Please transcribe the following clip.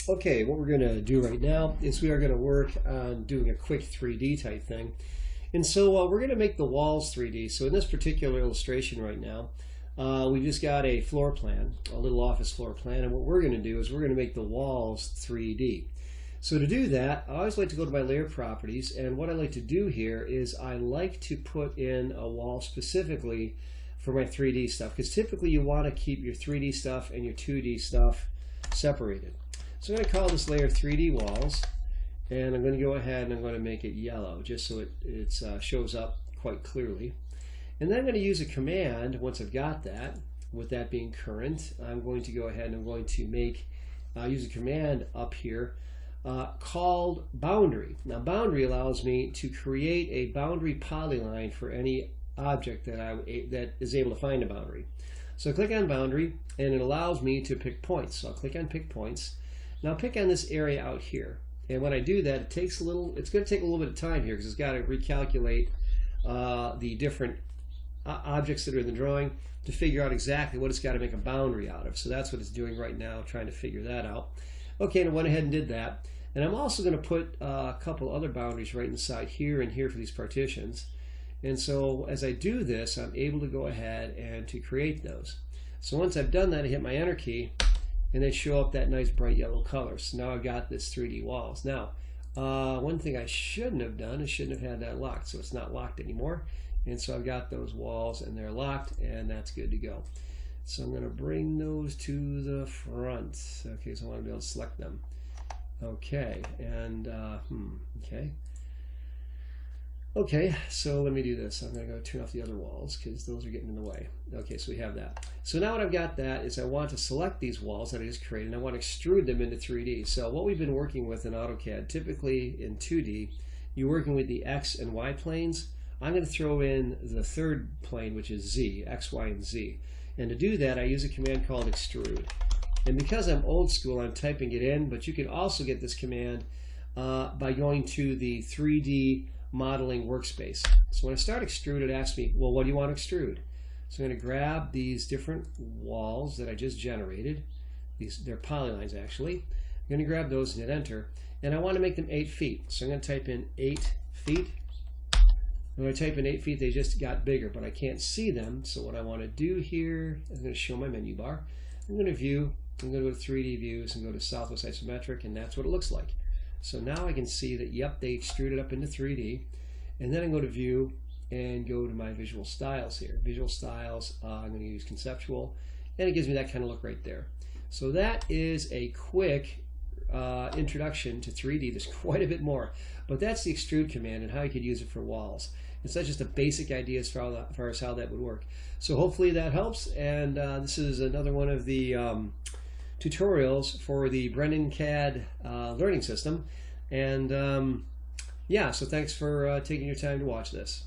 Okay, what we're going to do right now is we are going to work on doing a quick 3D type thing. And so we're going to make the walls 3D. So in this particular illustration right now, we just got a floor plan, a little office floor plan. And what we're going to do is we're going to make the walls 3D. So to do that, I always like to go to my layer properties. And what I like to do here is I like to put in a wall specifically for my 3D stuff. Because typically you want to keep your 3D stuff and your 2D stuff separated. So I'm going to call this layer 3D walls, and I'm going to go ahead and I'm going to make it yellow just so it shows up quite clearly. And then I'm going to use a command once I've got that, with that being current. I'm going to go ahead and I'm going to use a command up here called boundary. Now boundary allows me to create a boundary polyline for any object that is able to find a boundary. So I click on boundary and it allows me to pick points. So I'll click on pick points. Now pick on this area out here, and when I do that, it's going to take a little bit of time here because it's got to recalculate the different objects that are in the drawing to figure out exactly what it's got to make a boundary out of. So that's what it's doing right now, trying to figure that out. Okay, and I went ahead and did that. And I'm also going to put a couple other boundaries right inside here and here for these partitions. And so as I do this, I'm able to go ahead and to create those. So once I've done that, I hit my enter key, and they show up that nice bright yellow color. So now I've got this 3D walls. Now, one thing I shouldn't have done is shouldn't have had that locked, so it's not locked anymore. And so I've got those walls and they're locked, and that's good to go. So I'm going to bring those to the front. Okay, so I want to be able to select them. Okay, and okay. Okay, so let me do this. I'm going to go turn off the other walls because those are getting in the way. Okay, so we have that. So now what I've got that is I want to select these walls that I just created and I want to extrude them into 3D. So what we've been working with in AutoCAD, typically in 2D, you're working with the X and Y planes. I'm going to throw in the third plane, which is Z, X, Y, and Z. And to do that, I use a command called Extrude. And because I'm old school, I'm typing it in, but you can also get this command by going to the 3D modeling workspace. So when I start Extrude, it asks me, well, what do you want to extrude? So I'm going to grab these different walls that I just generated. They're polylines actually. I'm going to grab those and hit enter. And I want to make them 8 feet. So I'm going to type in 8 feet. When I type in 8 feet, they just got bigger, but I can't see them. So what I want to do here, I'm going to show my menu bar. I'm going to view, I'm going to go to 3D views and go to Southwest Isometric, and that's what it looks like. So now I can see that, yep, they extruded up into 3D. And then I go to View and go to my Visual Styles here. Visual Styles, I'm going to use Conceptual, and it gives me that kind of look right there. So that is a quick introduction to 3D. There's quite a bit more, but that's the Extrude command and how you could use it for walls. It's not just a basic idea as far as how that would work. So hopefully that helps, and this is another one of the tutorials for the Brennan CAD learning system. And yeah, so thanks for taking your time to watch this.